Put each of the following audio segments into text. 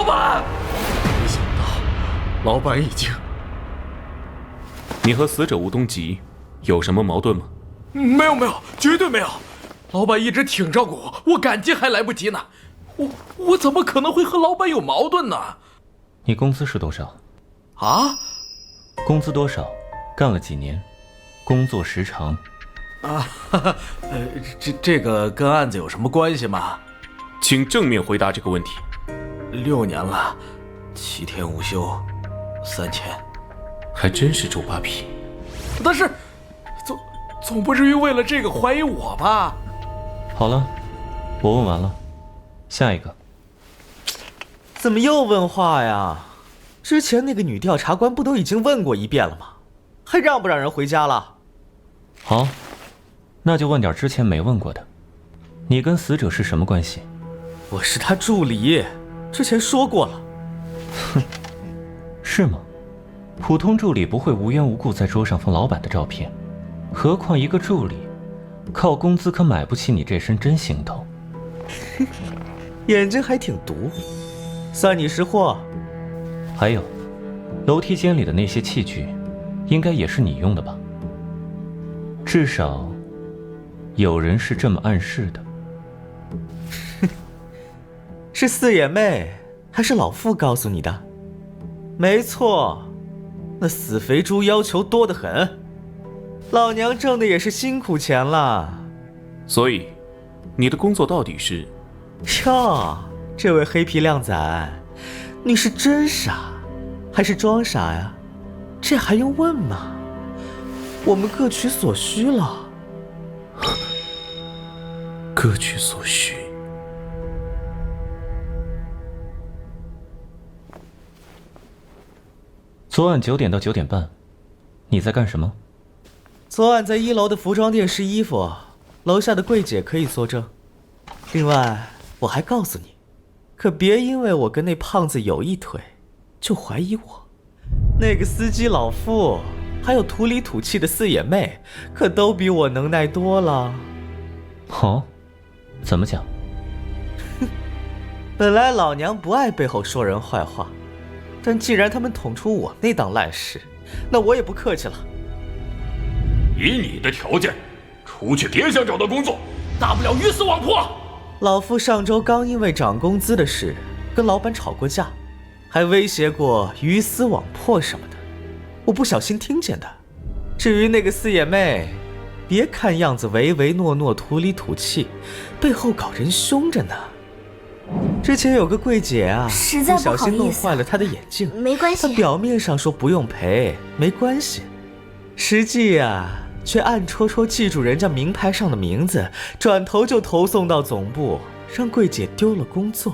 老板！没想到，老板已经……你和死者吴东吉有什么矛盾吗？没有，绝对没有。老板一直挺照顾我，我感激还来不及呢。我怎么可能会和老板有矛盾呢？你工资是多少？啊？工资多少？干了几年？工作时长？这个跟案子有什么关系吗？请正面回答这个问题。6年了，7天无休，3000。还真是周扒皮。但是，总不至于为了这个怀疑我吧？好了，我问完了，下一个。怎么又问话呀？之前那个女调查官不都已经问过一遍了吗？还让不让人回家了？好，那就问点之前没问过的。你跟死者是什么关系？我是他助理，之前说过了。哼，是吗？普通助理不会无缘无故在桌上放老板的照片，何况一个助理，靠工资可买不起你这身真行头。眼睛还挺毒，算你识货。还有，楼梯间里的那些器具，应该也是你用的吧？至少，有人是这么暗示的。是四眼妹还是老傅告诉你的？没错，那死肥猪要求多得很，老娘挣的也是辛苦钱了。所以，你的工作到底是？哟，这位黑皮靓仔，你是真傻，还是装傻呀？这还用问吗？我们各取所需了。各取所需。昨晚9点到9点半，你在干什么？昨晚在1楼的服装店试衣服，楼下的柜姐可以作证。另外，我还告诉你，可别因为我跟那胖子有一腿，就怀疑我。那个司机老傅，还有土里土气的四眼妹，可都比我能耐多了。哦，怎么讲？本来老娘不爱背后说人坏话，但既然他们捅出我那档烂事，那我也不客气了。以你的条件，出去别想找到工作，大不了鱼死网破。老傅上周刚因为涨工资的事跟老板吵过架，还威胁过鱼死网破什么的，我不小心听见的。至于那个四眼妹，别看样子唯唯诺诺、土里土气，背后搞人凶着呢。之前有个柜姐啊，实在不小心弄坏了她的眼镜，没关系。她表面上说不用赔，没关系，实际啊，却暗戳戳记住人家名牌上的名字，转头就投送到总部，让柜姐丢了工作。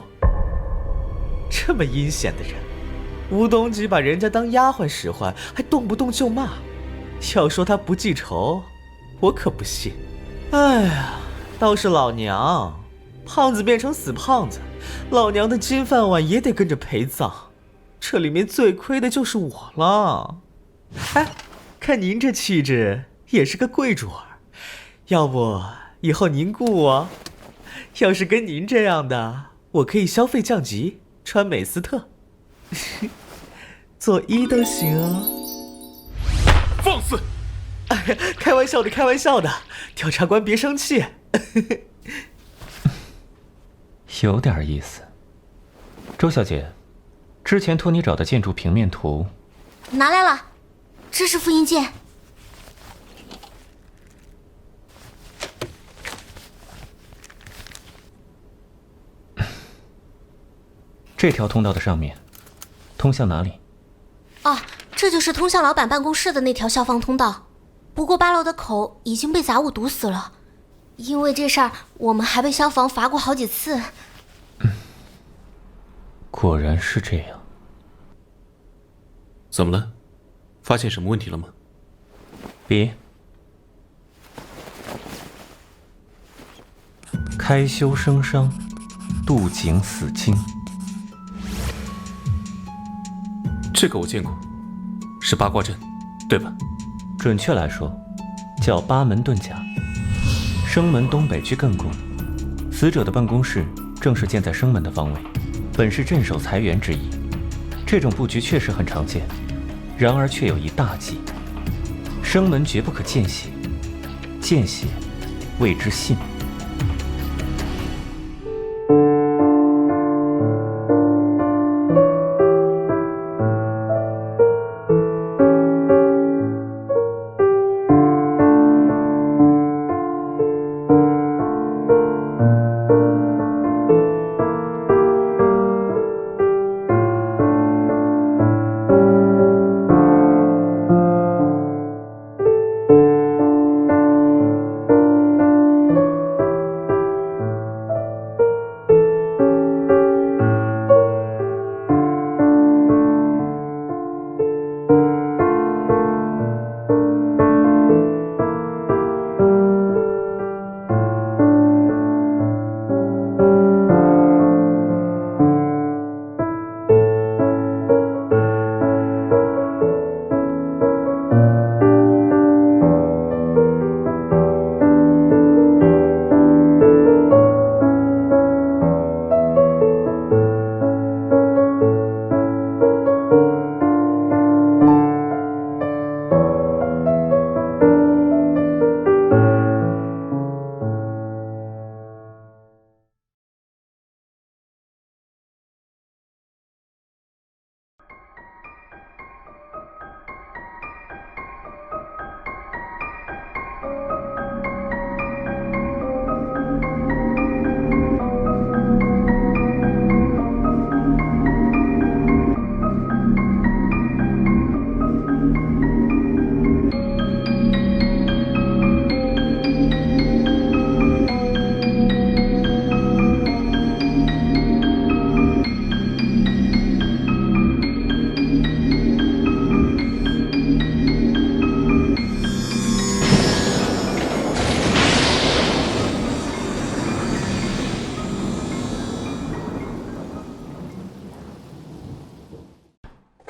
这么阴险的人，吴东吉把人家当丫鬟使唤，还动不动就骂。要说他不记仇，我可不信。哎呀，倒是老娘，胖子变成死胖子，老娘的金饭碗也得跟着陪葬。这里面最亏的就是我了。哎，看您这气质，也是个贵主儿，要不以后您雇我？要是跟您这样的，我可以消费降级，穿美斯特，做1都行啊。放肆！哎呀，开玩笑的，开玩笑的，调查官别生气。有点意思。周小姐，之前托你找的建筑平面图拿来了，这是复印件。这条通道的上面通向哪里？哦，这就是通向老板办公室的那条消防通道。不过8楼的口已经被杂物堵死了，因为这事儿我们还被消防罚过好几次。果然是这样。怎么了？发现什么问题了吗？别。开修生伤，渡井死经。这个我见过，是八卦阵，对吧？准确来说，叫八门遁甲。生门东北居艮宫，死者的办公室正是建在生门的方位。本是镇守财源之意，这种布局确实很常见。然而却有一大忌：生门绝不可见血，见血谓之信。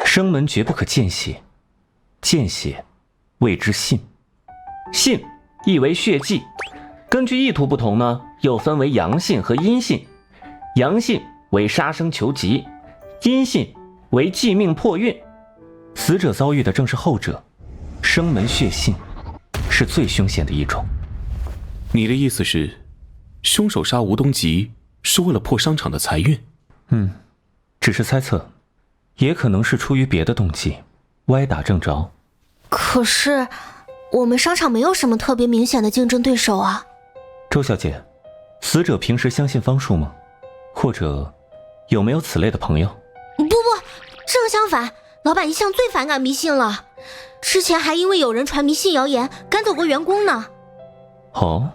生门绝不可见血，见血谓之信。信意为血迹，根据意图不同呢，又分为阳信和阴信。阳信为杀生求吉，阴信为济命破运。死者遭遇的正是后者，生门血信是最凶险的一种。你的意思是，凶手杀吴东吉是为了破商场的财运？只是猜测，也可能是出于别的动机，歪打正着。可是我们商场没有什么特别明显的竞争对手啊。周小姐，死者平时相信方术吗？或者有没有此类的朋友？不，正相反，老板一向最反感迷信了，之前还因为有人传迷信谣言赶走过员工呢。哦，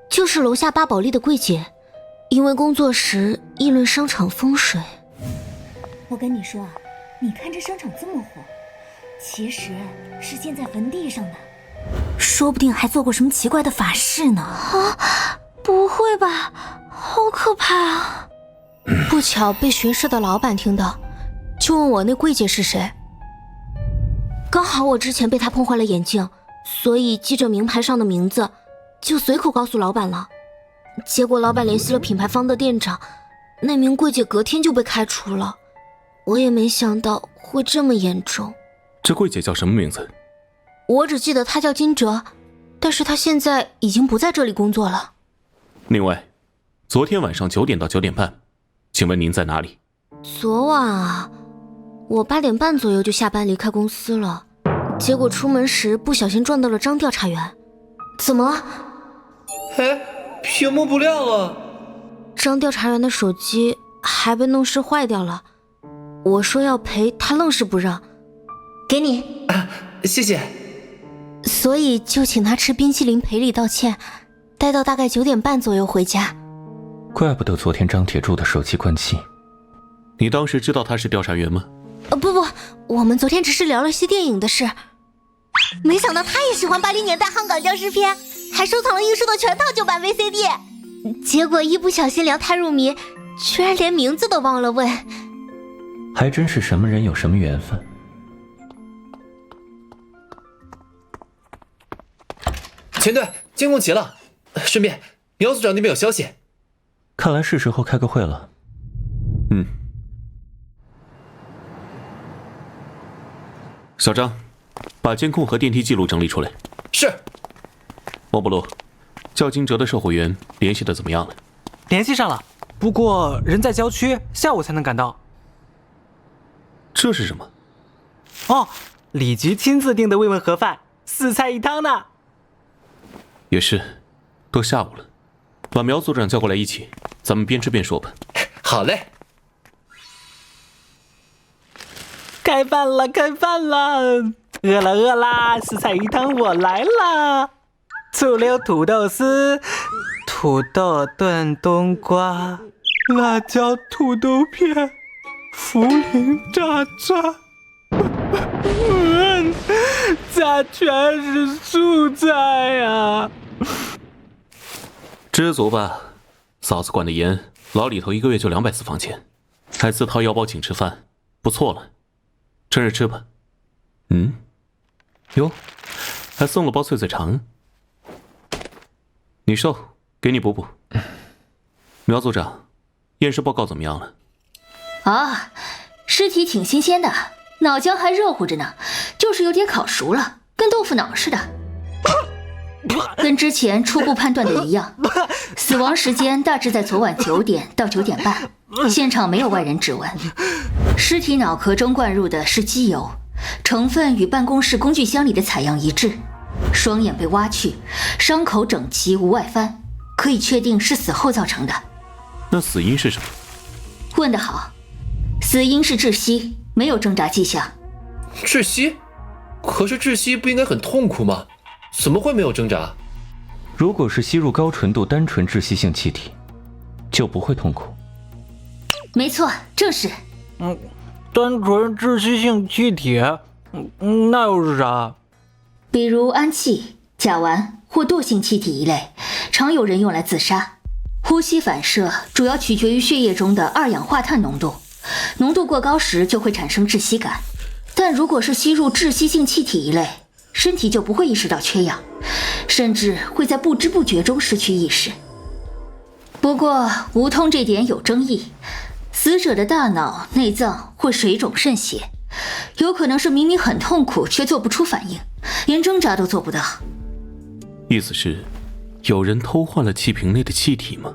就是楼下八宝莉的柜姐，因为工作时议论商场风水。我跟你说啊，你看这商场这么火，其实是建在坟地上的，说不定还做过什么奇怪的法事呢。啊，不会吧，好可怕啊！不巧被巡视的老板听到，就问我那柜姐是谁。刚好我之前被他碰坏了眼镜，所以记着名牌上的名字，就随口告诉老板了。结果老板联系了品牌方的店长，那名柜姐隔天就被开除了。我也没想到会这么严重。这柜姐叫什么名字？我只记得她叫金哲，但是她现在已经不在这里工作了。另外，昨天晚上9点到9点半，请问您在哪里？昨晚啊，我8点半左右就下班离开公司了，结果出门时不小心撞到了张调查员。怎么了？屏幕不亮了。张调查员的手机还被弄湿坏掉了，我说要赔，他愣是不让。给你，谢谢。所以就请他吃冰淇淋赔礼道歉，待到大概9点半左右回家。怪不得昨天张铁柱的手机关机。你当时知道他是调查员吗？不，我们昨天只是聊了些电影的事。没想到他也喜欢80年代香港僵尸片，还收藏了映射的全套旧版 VCD。结果一不小心聊太入迷，居然连名字都忘了问。还真是什么人有什么缘分。全队监控齐了，顺便苗组长那边有消息。看来是时候开个会了。小张，把监控和电梯记录整理出来。是。莫布鲁，叫金哲的售货员联系的怎么样了？联系上了，不过人在郊区，下午才能赶到。这是什么？哦，李局亲自订的慰问盒饭，4菜1汤呢。也是，都下午了，把苗组长叫过来一起，咱们边吃边说吧。好嘞。开饭了，开饭了！饿了饿啦，4菜1汤我来啦！醋溜土豆丝，土豆炖冬瓜，辣椒土豆片，茯苓炸渣，咋全是素菜啊？知足吧，嫂子管得严，老李头1个月就200私房钱，还自掏腰包请吃饭，不错了。趁热吃吧。哟，还送了包脆脆肠。你瘦，给你补补。苗组长，验尸报告怎么样了？啊，尸体挺新鲜的，脑浆还热乎着呢，就是有点烤熟了，跟豆腐脑似的。跟之前初步判断的一样，死亡时间大致在昨晚9点到9点半，现场没有外人指纹。尸体脑壳中灌入的是机油，成分与办公室工具箱里的采样一致，双眼被挖去，伤口整齐无外翻，可以确定是死后造成的。那死因是什么？问得好，死因是窒息，没有挣扎迹象。窒息？可是窒息不应该很痛苦吗？怎么会没有挣扎？如果是吸入高纯度单纯窒息性气体，就不会痛苦。没错，正是。单纯窒息性气体，那又是啥？比如氨气、甲烷或惰性气体一类，常有人用来自杀。呼吸反射主要取决于血液中的二氧化碳浓度，浓度过高时就会产生窒息感。但如果是吸入窒息性气体一类，身体就不会意识到缺氧，甚至会在不知不觉中失去意识。不过无痛这点有争议，死者的大脑、内脏会水肿渗血，有可能是明明很痛苦却做不出反应，连挣扎都做不到。意思是，有人偷换了气瓶内的气体吗？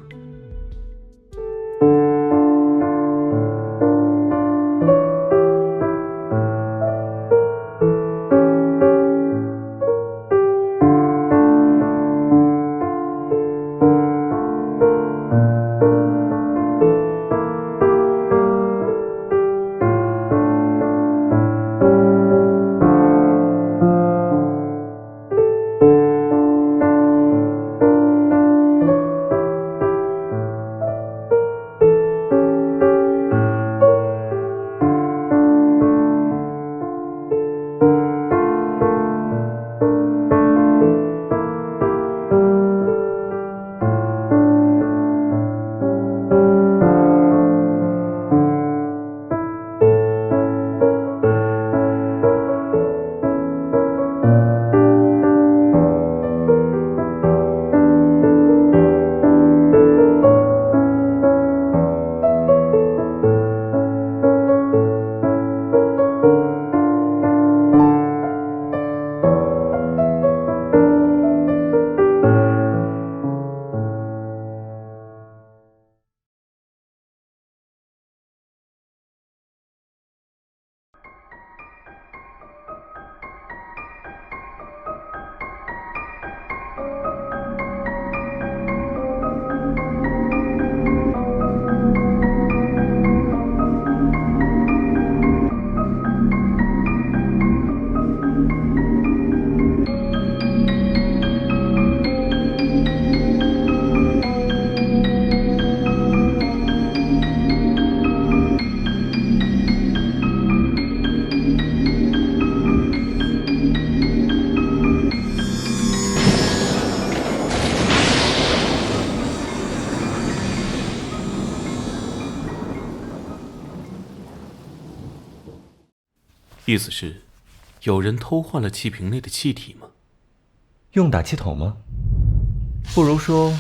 意思是，有人偷换了气瓶内的气体吗？用打气筒吗？不如说，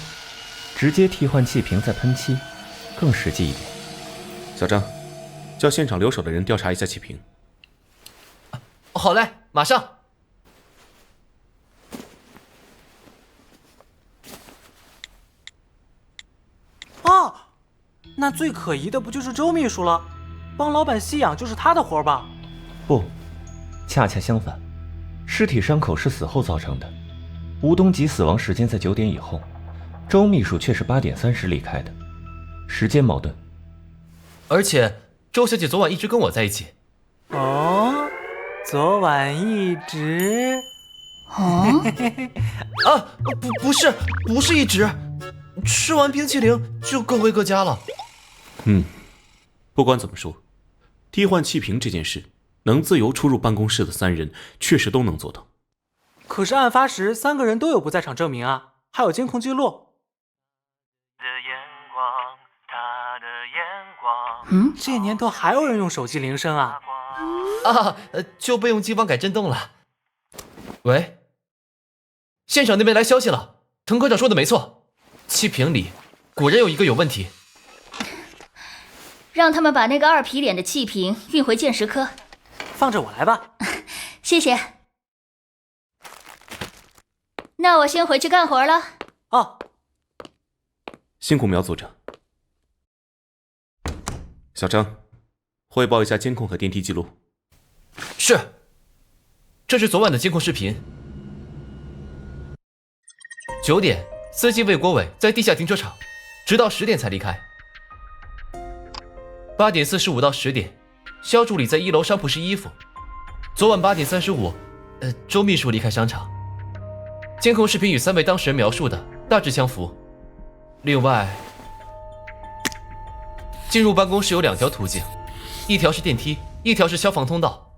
直接替换气瓶再喷漆，更实际一点。小张，叫现场留守的人调查一下气瓶。好嘞，马上。啊，那最可疑的不就是周秘书了？帮老板吸氧就是他的活吧？不，恰恰相反，尸体伤口是死后造成的。吴东吉死亡时间在9点以后，周秘书却是8点30离开的，时间矛盾。而且周小姐昨晚一直跟我在一起。哦，昨晚一直……哦，啊，不是一直，吃完冰淇淋就各回各家了。不管怎么说，替换气瓶这件事，能自由出入办公室的3人确实都能做到。可是案发时3个人都有不在场证明啊，还有监控记录。这年头还有人用手机铃声啊？就备用机房改震动了。喂，现场那边来消息了，滕科长说的没错，气瓶里果然有一个有问题。让他们把那个2皮脸的气瓶运回鉴识科。放着我来吧。谢谢。那我先回去干活了。哦，辛苦苗组长。小张，汇报一下监控和电梯记录。是，这是昨晚的监控视频。9点，司机魏国伟在地下停车场，直到10点才离开。8点45到10点，肖助理在1楼商铺试衣服。昨晚8点35，周秘书离开商场。监控视频与3位当事人描述的大致相符。另外，进入办公室有2条途径，一条是电梯，一条是消防通道。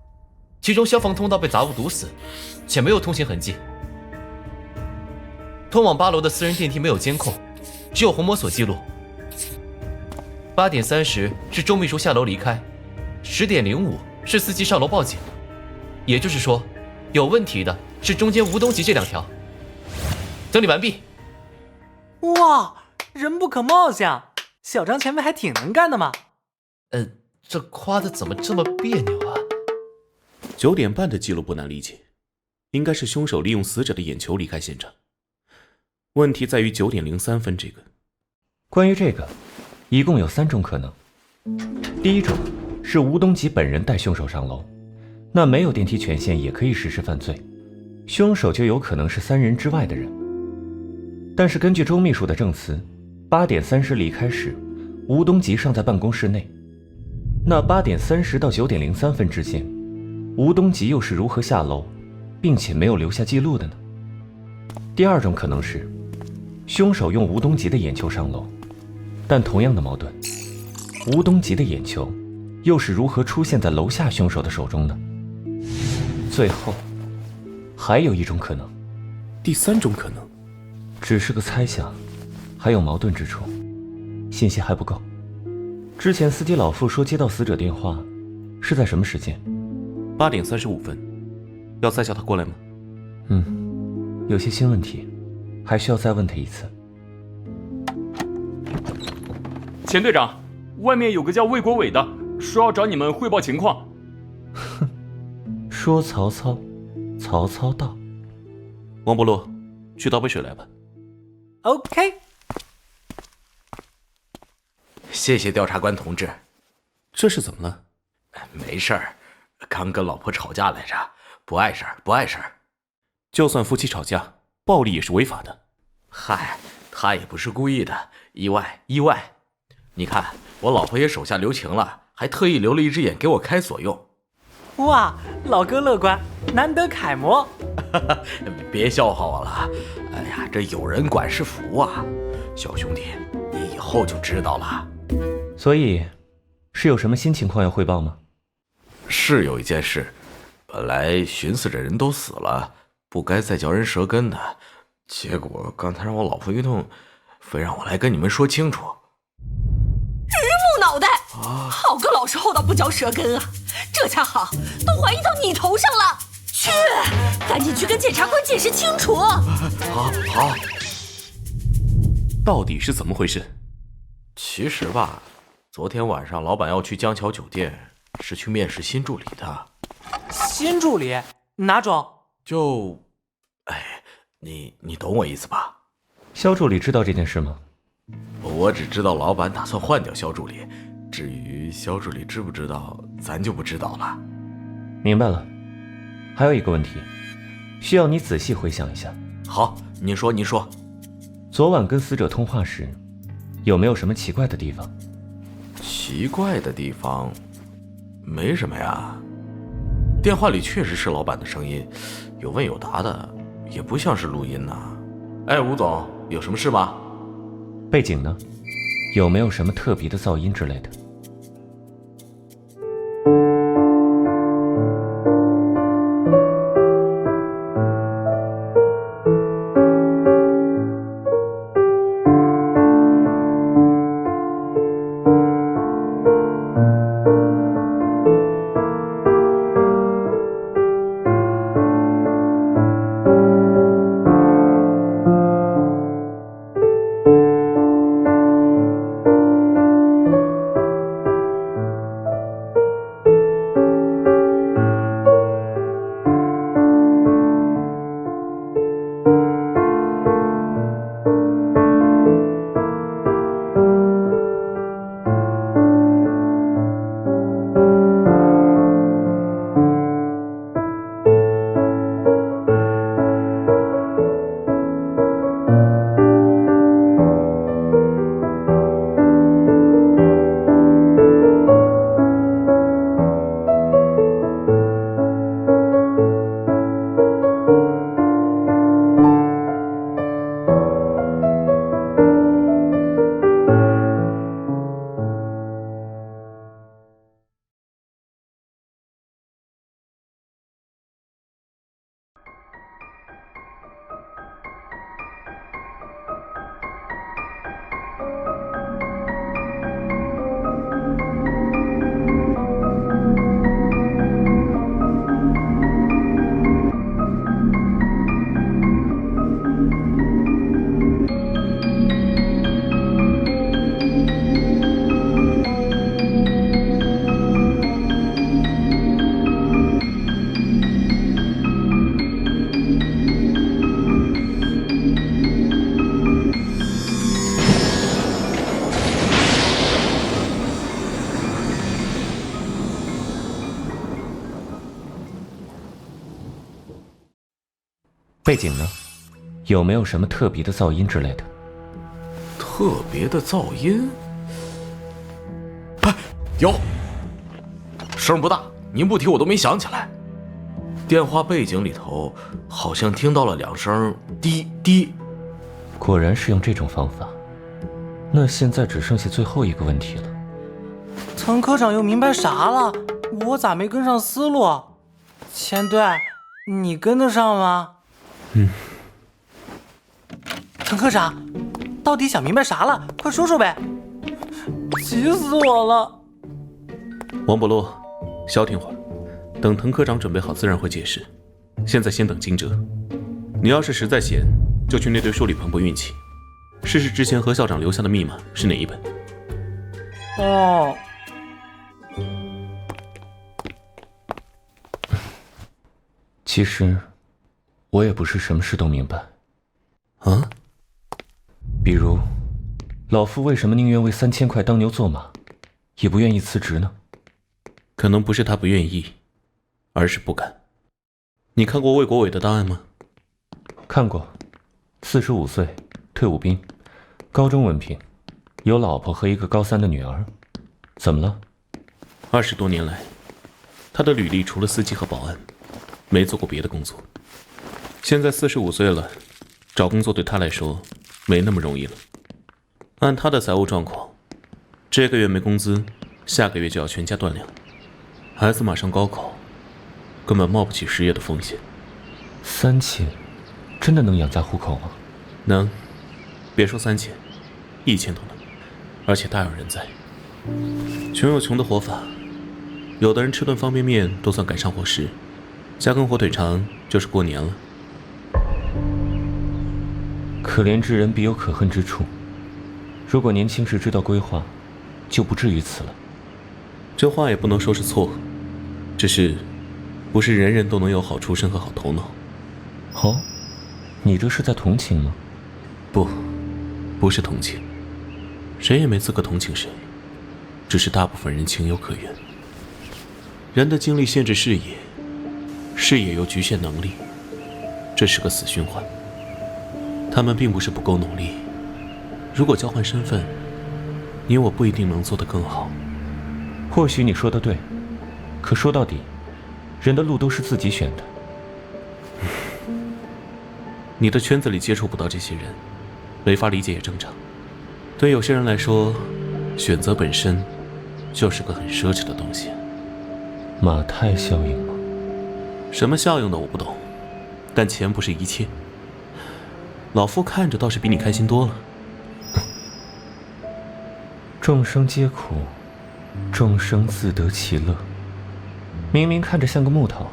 其中消防通道被杂物堵死，且没有通行痕迹。通往8楼的私人电梯没有监控，只有虹膜锁记录。8点30是周秘书下楼离开，10点05是司机上楼报警。也就是说，有问题的是中间吴东吉这2条。整理完毕。哇，人不可貌相，小张前辈还挺能干的嘛。这夸的怎么这么别扭啊？9点半的记录不难理解，应该是凶手利用死者的眼球离开现场。问题在于9点03分这个。关于这个，一共有3种可能。第一种是吴东吉本人带凶手上楼，那没有电梯权限也可以实施犯罪，凶手就有可能是3人之外的人。但是根据周秘书的证词，8点30离开时，吴东吉尚在办公室内。那8点30到9点03分之间，吴东吉又是如何下楼，并且没有留下记录的呢？第二种可能是，凶手用吴东吉的眼球上楼，但同样的矛盾，吴东吉的眼球又是如何出现在楼下凶手的手中呢？最后，还有一种可能，第3种可能，只是个猜想，还有矛盾之处，信息还不够。之前司机老傅说接到死者电话，是在什么时间？8点35分，要再叫他过来吗？有些新问题，还需要再问他一次。钱队长，外面有个叫魏国伟的，说要找你们汇报情况。哼，说曹操，曹操到。王伯禄，去倒杯水来吧。OK。谢谢调查官同志。这是怎么了？没事儿，刚跟老婆吵架来着，不碍事儿，不碍事儿。就算夫妻吵架，暴力也是违法的。嗨，他也不是故意的，意外。你看，我老婆也手下留情了，还特意留了一只眼给我开锁用。哇，老哥乐观，难得楷模。别笑话我了，哎呀，这有人管是福啊，小兄弟，你以后就知道了。所以，是有什么新情况要汇报吗？是有一件事，本来寻思着人都死了，不该再嚼人舌根的，结果刚才让我老婆一通，非让我来跟你们说清楚。榆木脑袋，好个老实厚道不嚼舌根啊！这下好，都怀疑到你头上了。去，赶紧去跟检察官解释清楚。好。到底是怎么回事？其实吧，昨天晚上老板要去江桥酒店，是去面试新助理的。新助理哪种？你懂我意思吧？肖助理知道这件事吗？我只知道老板打算换掉肖助理，至于肖助理知不知道，咱就不知道了。明白了。还有一个问题，需要你仔细回想一下。好，你说。昨晚跟死者通话时，有没有什么奇怪的地方？奇怪的地方没什么呀。电话里确实是老板的声音，有问有答的，也不像是录音呐。哎，吴总，有什么事吗？背景呢？有没有什么特别的噪音之类的？背景呢？有没有什么特别的噪音之类的？特别的噪音？有，声不大，您不提我都没想起来。电话背景里头好像听到了2声滴滴。果然是用这种方法。那现在只剩下最后一个问题了。滕科长又明白啥了？我咋没跟上思路？前队，你跟得上吗？滕科长，到底想明白啥了？快说说呗！急死我了！王伯洛，消停会儿，等滕科长准备好，自然会解释。现在先等惊蛰。你要是实在闲，就去那堆书里碰碰运气，试试之前何校长留下的密码是哪一本。哦。其实，我也不是什么事都明白。啊？比如，老夫为什么宁愿为3000块当牛做马，也不愿意辞职呢？可能不是他不愿意，而是不敢。你看过魏国伟的档案吗？看过，45岁，退伍兵，高中文凭，有老婆和一个高3的女儿。怎么了？20多年来，他的履历除了司机和保安，没做过别的工作。现在45岁了，找工作对他来说没那么容易了。按他的财务状况，这个月没工资，下个月就要全家断粮。孩子马上高考，根本冒不起失业的风险。3000，真的能养家糊口吗？能，别说3000，1000都能，而且大有人在。穷有穷的活法，有的人吃顿方便面都算赶上伙食，加根火腿肠就是过年了。可怜之人必有可恨之处。如果年轻时知道规划，就不至于此了。这话也不能说是错，只是不是人人都能有好出身和好头脑。哦，你这是在同情吗？不是同情，谁也没资格同情谁，只是大部分人情有可原。人的精力限制视野，视野又局限能力，这是个死循环。他们并不是不够努力，如果交换身份，你我不一定能做得更好。或许你说的对，可说到底，人的路都是自己选的。你的圈子里接触不到这些人，没法理解也正常。对有些人来说，选择本身就是个很奢侈的东西。马太效应吗？什么效应的我不懂，但钱不是一切。老夫看着倒是比你开心多了。众生皆苦，众生自得其乐。明明看着像个木头，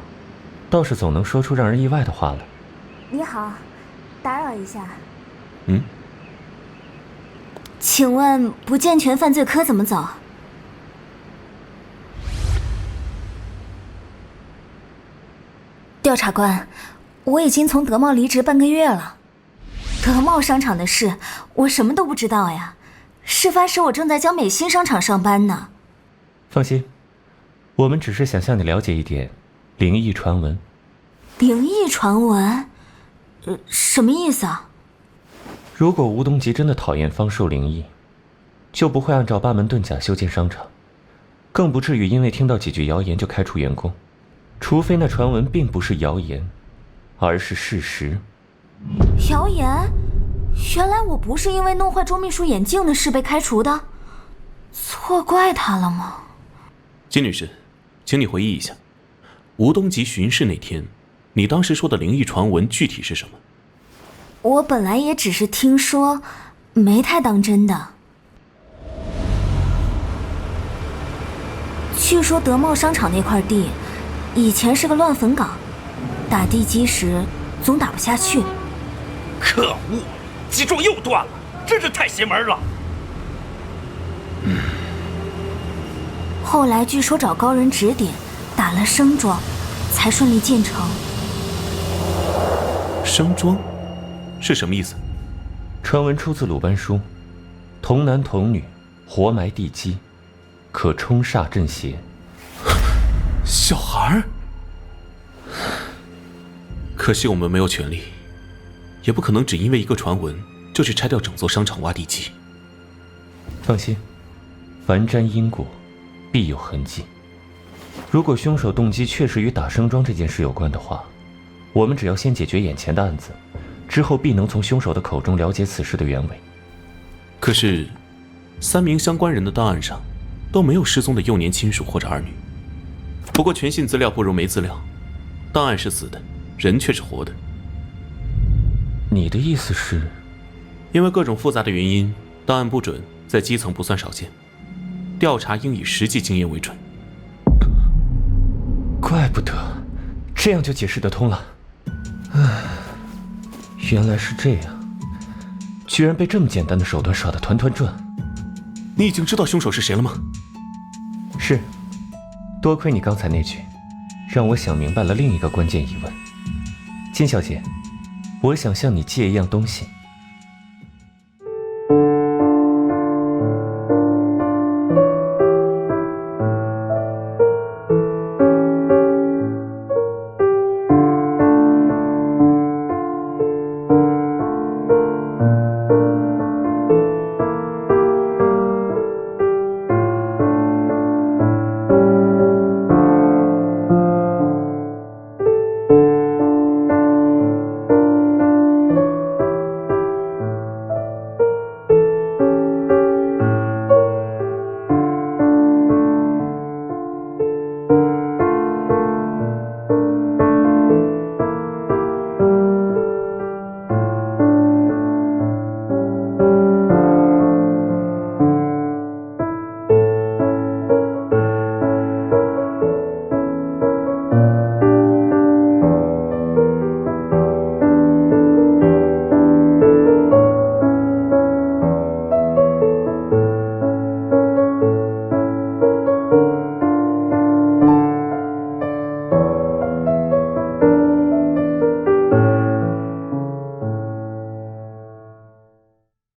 倒是总能说出让人意外的话来。你好，打扰一下。请问不健全犯罪科怎么走？调查官，我已经从德茂离职半个月了。德茂商场的事，我什么都不知道呀。事发时我正在江美新商场上班呢。放心，我们只是想向你了解一点灵异传闻。灵异传闻？什么意思啊？如果吴东吉真的讨厌方术灵异，就不会按照八门遁甲修建商场，更不至于因为听到几句谣言就开除员工。除非那传闻并不是谣言，而是事实。谣言？原来我不是因为弄坏周秘书眼镜的事被开除的，错怪他了吗？金女士，请你回忆一下，吴东吉巡视那天，你当时说的灵异传闻具体是什么？我本来也只是听说，没太当真的。据说德茂商场那块地以前是个乱坟岗，打地基时总打不下去。可恶，基桩又断了，真是太邪门了。后来据说找高人指点，打了生桩，才顺利建成。生桩是什么意思？传闻出自鲁班书，童男童女活埋地基，可冲煞镇邪。小孩儿？可惜我们没有权利，也不可能只因为一个传闻就去拆掉整座商场挖地基。放心，凡沾因果，必有痕迹。如果凶手动机确实与打生桩这件事有关的话，我们只要先解决眼前的案子，之后必能从凶手的口中了解此事的原委。可是，3名相关人的档案上都没有失踪的幼年亲属或者儿女。不过全信资料不如没资料，档案是死的，人却是活的。你的意思是？因为各种复杂的原因，档案不准，在基层不算少见。调查应以实际经验为准。怪不得，这样就解释得通了。唉，原来是这样，居然被这么简单的手段耍得团团转。你已经知道凶手是谁了吗？是，多亏你刚才那句，让我想明白了另一个关键疑问。金小姐，我想向你借一样东西。